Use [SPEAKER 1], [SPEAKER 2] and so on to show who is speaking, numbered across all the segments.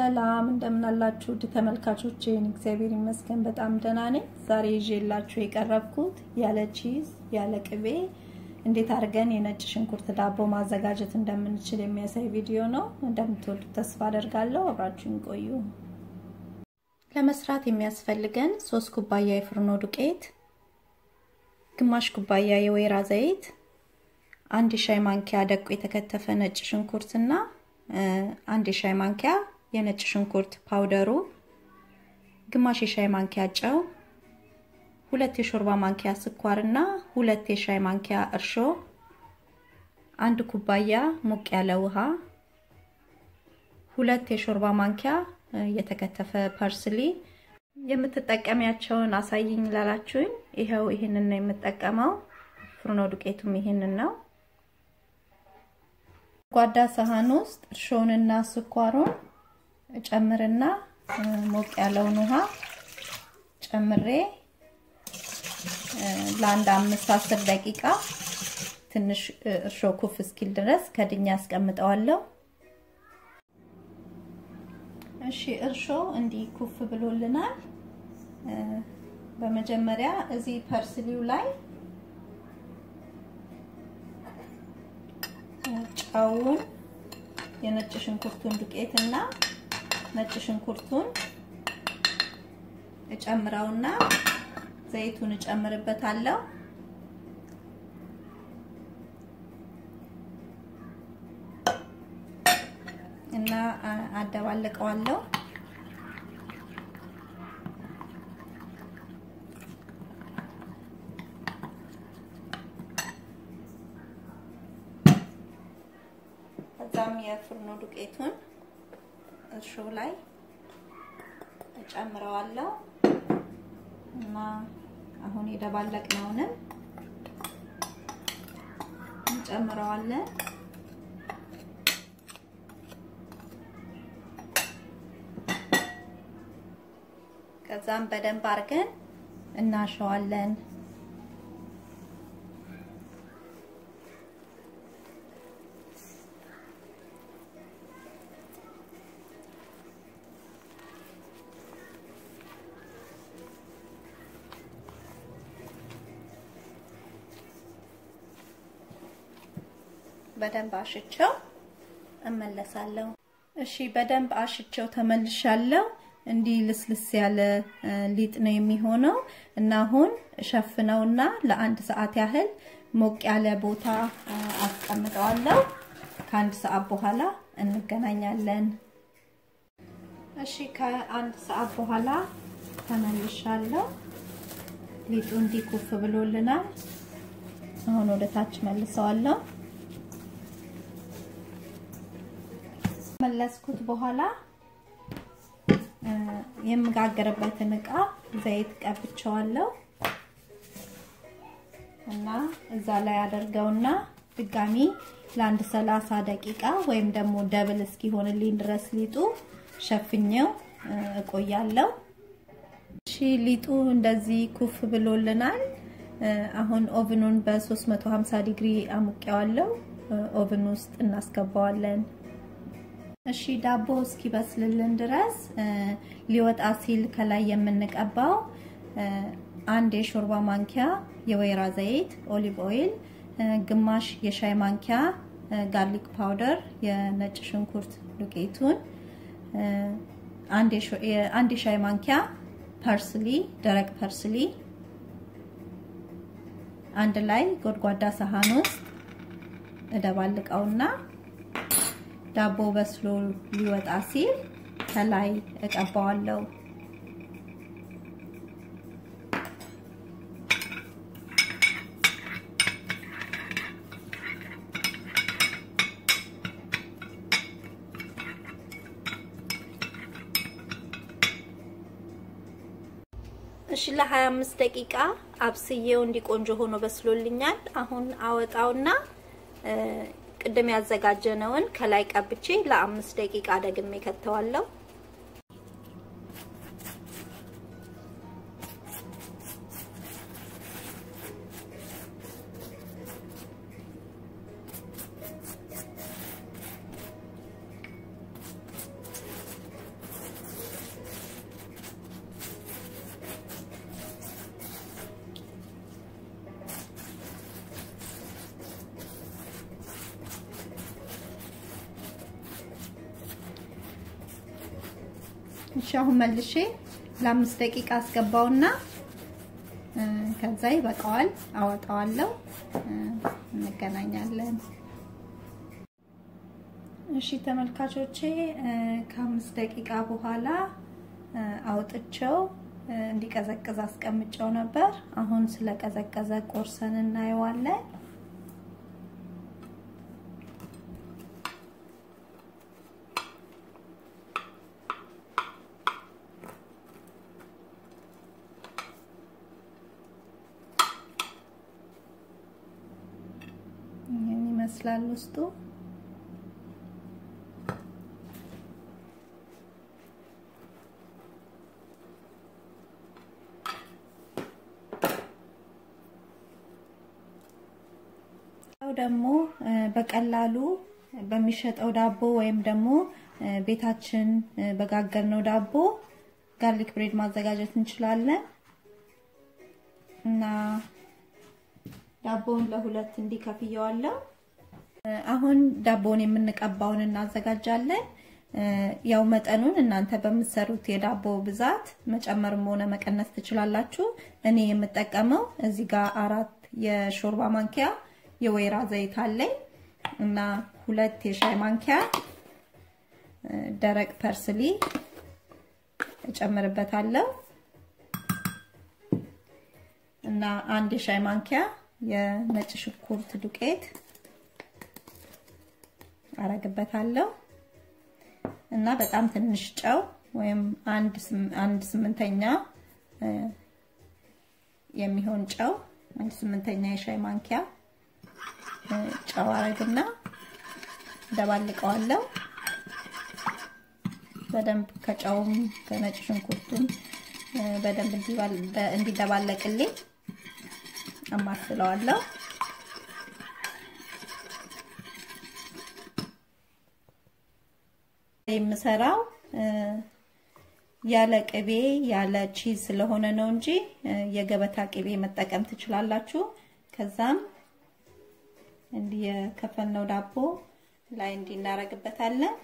[SPEAKER 1] ሰላም እንደምን አላችሁ ተመልካቾቼ እግዚአብሔር ይመስገን በጣም ደህና ነኝ ዛሬ ይዤላችሁ የቀረብኩት ያለቺዝ ያለቅቤ እንዴት አድርገን የነጭ ሽንኩርት ዳቦ ማዘጋጀት እንደምንችል የሚያሳይ ቪዲዮ ነው እንደምትወዱት ተስፋ አደርጋለሁ አብራችሁን ቆዩ ለመስራት የሚያስፈልገን 3 ኩባያ የፍርኖ ዱቄት ግማሽ ኩባያ የወይራ ዘይት 1 ሻይ ማንኪያ ደቆ የተከተፈ ነጭ ሽንኩርትና 1 ሻይ ማንኪያ የነጭ ሽንኩርት ፓውደሩ ግማሽ ሻይ ማንኪያ ጨው 2 የሾርባ ማንኪያ ስኳርና 2 የሻይ ማንኪያ እርሾ 1 ኩባያ ሞቅ ያለ ውሃ 2 የሾርባ ማንኪያ የተከተፈ parsley የምትጠቀሚያቸውን አሳይኝ ላላችሁኝ ይሄው ይሄንን ነው የምጠቀመው ፍርኖ ዱቄቱም ይሄንን ነው ጓዳ ሳህን ውስጥ እርሾንና ስኳሩን ጨምርና ሞቅ ያለውን ውሃ ጨምሬ ለአንድ 5-10 ደቂቃ ትንሽ እርሾ ኩፍ እስኪል ድረስ ከድኛ አስቀምጠዋለሁ እሺ እርሾ እንዲ ኩፍ ብሎልናል በመጀመሪያ እዚህ ፐርስሊው ላይ ጨውን የነጭ ሽንኩርቱን ዱቄትና ነጭ ሽንኩርቱን እጨምራውና ዘይቱን እጨምርበታለሁ እና አደባለቀዋለሁ ከዛም የፍርኖ ዱቄቱን እርሾ ላይ እጨምራለሁ እና አሁን የደባለቅነውን እንጨምራለን ከዛም በደንብ አድርገን እናሸዋለን በደንብ አሽቸው እመለሳለሁ እሺ በደንብ አሽቸው ተመልሻለሁ እንዲ ልስልስ ያለ ሊጥ ነው የሚሆነው እና አሁን ሸፍነውና ለአንድ ሰዓት ያህል ሞቅ ያለ ቦታ አስቀምጠዋለሁ ከአንድ ሰዓት በኋላ እንገናኛለን እሺ ከአንድ ሰዓት በኋላ ተመልሻለሁ ሊጡ እንዲኩፍ ብሎልናል አሁን ወደ ታች መልሰዋለሁ መለስኩት በኋላ የምጋገርበትን እቃ ዘይት ቀብቻለሁ እና እዛ ላይ አደርገውና ድጋሚ ለአንድ 30 ደቂቃ ወይም ደግሞ ደብል እስኪሆንልኝ ድረስ ሊጡ ሸፍኘው እቆያለሁ እሺ ሊጡ እንደዚህ ኩፍ ብሎልናል አሁን ኦቨኑን በ350 ዲግሪ አሙቀዋለሁ ኦቨን ውስጥ እናስገባዋለን እሺ ዳቦ እስኪበስልልን ድረስ ሊወጣ ሲል ከላይ የምንቀባው አንድ የሾርባ ማንኪያ የወይራ ዘይት ኦሊቭ ኦይል ግማሽ የሻይ ማንኪያ ጋርሊክ ፓውደር የነጭ ሽንኩርት ዱቄቱን አንድ የሻይ ማንኪያ parsley ደረቅ parsley አንድ ላይ ጎድጓዳ ሳህን ውስጥ እደባልቀውና ዳቦ በስሎ ሊወጣ ሲል ከላይ እቀባዋለሁ እሺ ለ25 ደቂቃ አብስዬው እንዲቆንጆ ሆኖ በስሎልኛል አሁን አወጣውና ቅድም ያዘጋጀነውን ከላይ ቀብቼ ለ5 ደቂቃ ደግሜ ከተዋለሁ እሺ አሁን መልሼ ለ5 ደቂቃ አስገባውና ከዛ ይበቃዋል አወጣዋለሁ እንገናኛለን እሺ ተመልካቾቼ ከ5 ደቂቃ በኋላ አውጥቼው እንዲቀዘቅዝ አስቀምጬው ነበር አሁን ስለቀዘቀዘ ቆርሰን እናየዋለን ይመስላል ውስጡ ደግሞ በቀላሉ በሚሸጠው ዳቦ ወይም ደግሞ ቤታችን በጋገርነው ዳቦ ጋርሊክ ብሬድ ማዘጋጀት እንችላለን እና ዳቦውን ለሁለት እንዲከፍየዋለሁ አሁን ዳቦውን የምንቀባውን እናዘጋጃለን ያው መጠኑን እናንተ በመሰሩት የዳቦ ብዛት መጨመርም ሆነ መቀነስ ትችላላችሁ እኔ የምጠቀመው እዚህ ጋር 4 የሾርባ ማንኪያ የወይራ ዘይት አለኝ እና 2 የሻይ ማንኪያ ደረቅ ፐርስሊ እጨምርበታለሁ እና 1 የሻይ ማንኪያ የነጭ ሽንኩርት ዱቄት አረግበታለሁ እና በጣም ትንሽ ጨው ወይም 1/8ኛ የሚሆን ጨው 1/8ኛ የሻይ ማንኪያ ጨው አረግና ደባልቀዋለሁ በደንብ ከጨውም ከነጭ ሽንኩርቱም በደንብ እንዲደባለቅልኝ አማስለዋለሁ የሚሰራው ያለ ቅቤ ያለ ቺዝ ስለሆነ ነው እንጂ የገበታ ቅቤ መጠቀም ትችላላችሁ ከዛም እንዲከፈነው ዳቦ ላይ እንዲናረግበታለን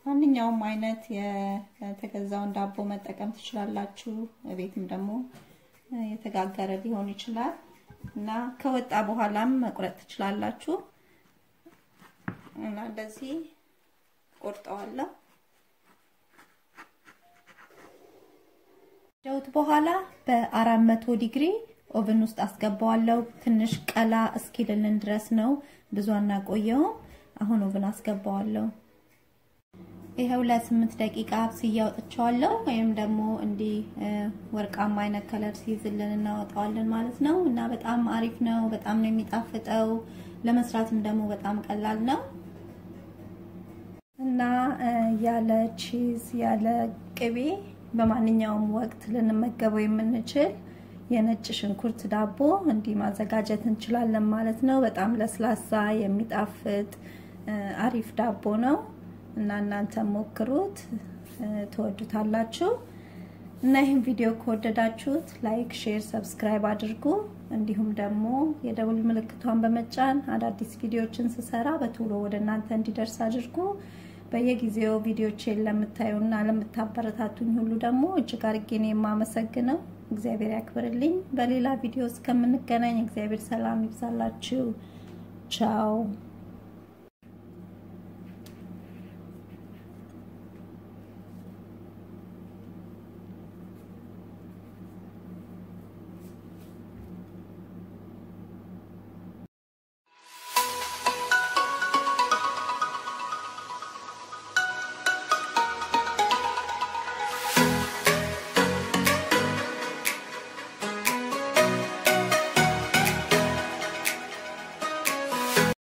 [SPEAKER 1] ማንኛውም አይነት የተገዛውን ዳቦ መጠቀም ትችላላችሁ ቤትም ደግሞ የተጋገረ ሊሆን ይችላል እና ከወጣ በኋላም መቁረጥ ትችላላችሁ እና እንደዚህ ቆርጠዋለሁ ጀውት በኋላ በ400 ዲግሪ ኦቨን ውስጥ አስገባዋለሁ ትንሽ ቀላ እስኪልልን ድረስ ነው ብዙ አናቆየው አሁን ኦቨን አስገባዋለሁ ይሄው ለ8 ደቂቃ ሲያወጣቸዋለሁ ወይም ደግሞ እንዲ ወርቃማ አይነት ከለር ሲይዝልን እናወጣዋለን ማለት ነው እና በጣም አሪፍ ነው በጣም ነው የሚጣፍጠው ለመስራትም ደግሞ በጣም ቀላል ነው እና ያለ ቺዝ ያለ ቅቤ በማንኛውም ወቅት ልንመገበው የምንችል የነጭ ሽንኩርት ዳቦ እንዲ ማዘጋጀት እንችላለን ማለት ነው በጣም ለስላሳ የሚጣፍጥ አሪፍ ዳቦ ነው እና እናንተ ሞክሩት ተወዱታላችሁ እና ይሄን ቪዲዮ ከወደዳችሁት ላይክ ሼር ሰብስክራይብ አድርጉ እንዲሁም ደግሞ የደውል ምልክቷን በመጫን አዳዲስ ቪዲዮዎችን ስሰራ በቶሎ ወደ እናንተ እንዲደርስ አድርጉ በየጊዜው ቪዲዮዎችን ለምታዩና ለምታበረታቱኝ ሁሉ ደግሞ እጅግ አድርጌ ነው የማመሰግነው እግዚአብሔር ያክብርልኝ በሌላ ቪዲዮ እስከምንገናኝ እግዚአብሔር ሰላም ይብዛላችሁ ቻው